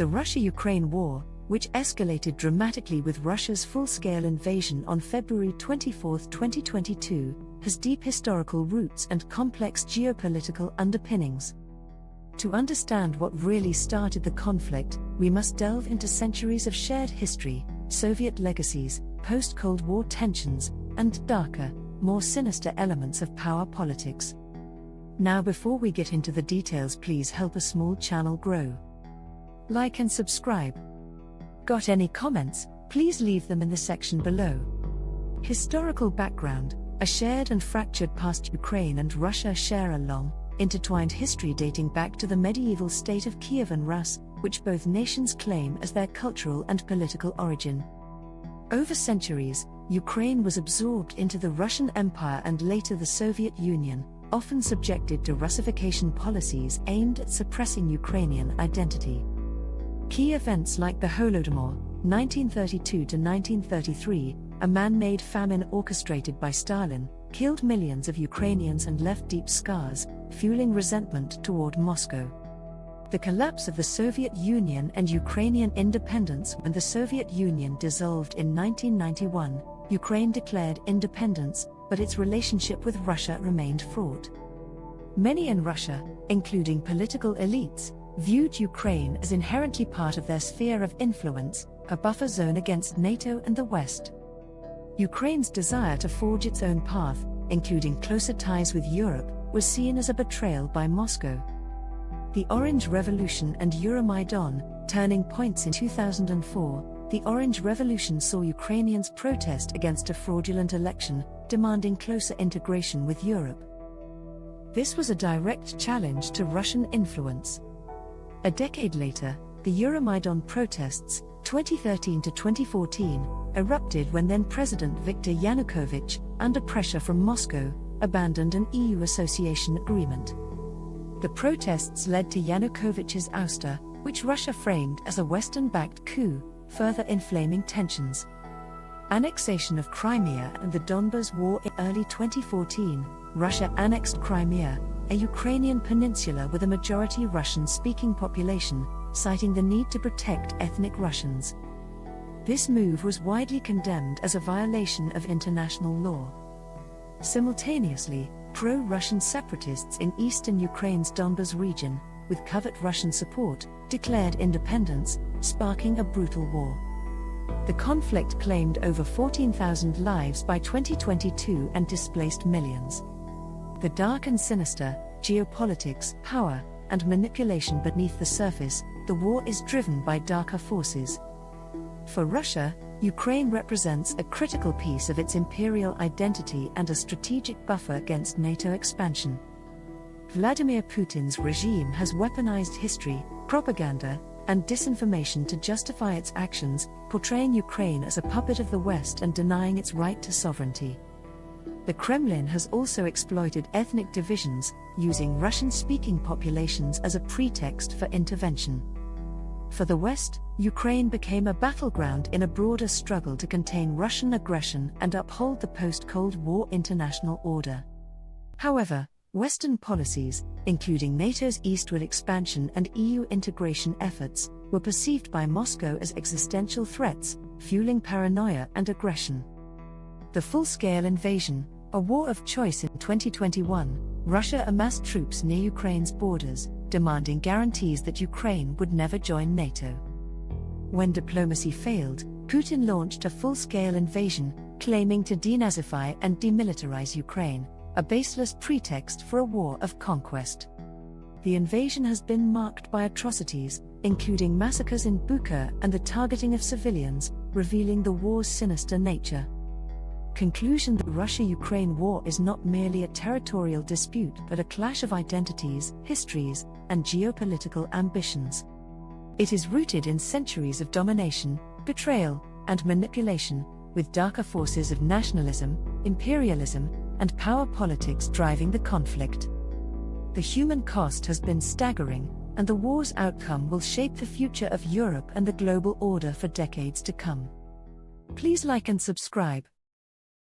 The Russia-Ukraine war, which escalated dramatically with Russia's full-scale invasion on February 24, 2022, has deep historical roots and complex geopolitical underpinnings. To understand what really started the conflict, we must delve into centuries of shared history, Soviet legacies, post-Cold War tensions, and darker, more sinister elements of power politics. Now, before we get into the details, please help a small channel grow. Like and subscribe. Got any comments? Please leave them in the section below. Historical background: a shared and fractured past. Ukraine and Russia share a long, intertwined history dating back to the medieval state of Kiev and Rus, which both nations claim as their cultural and political origin. Over centuries, Ukraine was absorbed into the Russian Empire and later the Soviet Union, often subjected to Russification policies aimed at suppressing Ukrainian identity. Key events like the Holodomor, 1932–1933, a man-made famine orchestrated by Stalin, killed millions of Ukrainians and left deep scars, fueling resentment toward Moscow. The collapse of the Soviet Union and Ukrainian independence. When the Soviet Union dissolved in 1991, Ukraine declared independence, but its relationship with Russia remained fraught. Many in Russia, including political elites, viewed Ukraine as inherently part of their sphere of influence, a buffer zone against NATO and the West. Ukraine's desire to forge its own path, including closer ties with Europe, was seen as a betrayal by Moscow. The Orange Revolution and Euromaidan, turning points in 2004, the Orange Revolution saw Ukrainians protest against a fraudulent election, demanding closer integration with Europe. This was a direct challenge to Russian influence. A decade later, the Euromaidan protests, 2013 to 2014, erupted when then-President Viktor Yanukovych, under pressure from Moscow, abandoned an EU association agreement. The protests led to Yanukovych's ouster, which Russia framed as a Western-backed coup, further inflaming tensions. Annexation of Crimea and the Donbas War. In early 2014, Russia annexed Crimea, a Ukrainian peninsula with a majority Russian-speaking population, citing the need to protect ethnic Russians. This move was widely condemned as a violation of international law. Simultaneously, pro-Russian separatists in eastern Ukraine's Donbas region, with covert Russian support, declared independence, sparking a brutal war. The conflict claimed over 14,000 lives by 2022 and displaced millions. The dark and sinister, geopolitics, power, and manipulation. Beneath the surface, the war is driven by darker forces. For Russia, Ukraine represents a critical piece of its imperial identity and a strategic buffer against NATO expansion. Vladimir Putin's regime has weaponized history, propaganda, and disinformation to justify its actions, portraying Ukraine as a puppet of the West and denying its right to sovereignty. The Kremlin has also exploited ethnic divisions, using Russian-speaking populations as a pretext for intervention. For the West, Ukraine became a battleground in a broader struggle to contain Russian aggression and uphold the post-Cold War international order. However, Western policies, including NATO's eastward expansion and EU integration efforts, were perceived by Moscow as existential threats, fueling paranoia and aggression. The full-scale invasion, a war of choice. In 2021, Russia amassed troops near Ukraine's borders, demanding guarantees that Ukraine would never join NATO. When diplomacy failed, Putin launched a full-scale invasion, claiming to denazify and demilitarize Ukraine, a baseless pretext for a war of conquest. The invasion has been marked by atrocities, including massacres in Bucha and the targeting of civilians, revealing the war's sinister nature. Conclusion: the Russia-Ukraine war is not merely a territorial dispute but a clash of identities, histories, and geopolitical ambitions. It is rooted in centuries of domination, betrayal, and manipulation, with darker forces of nationalism, imperialism, and power politics driving the conflict. The human cost has been staggering, and the war's outcome will shape the future of Europe and the global order for decades to come. Please like and subscribe.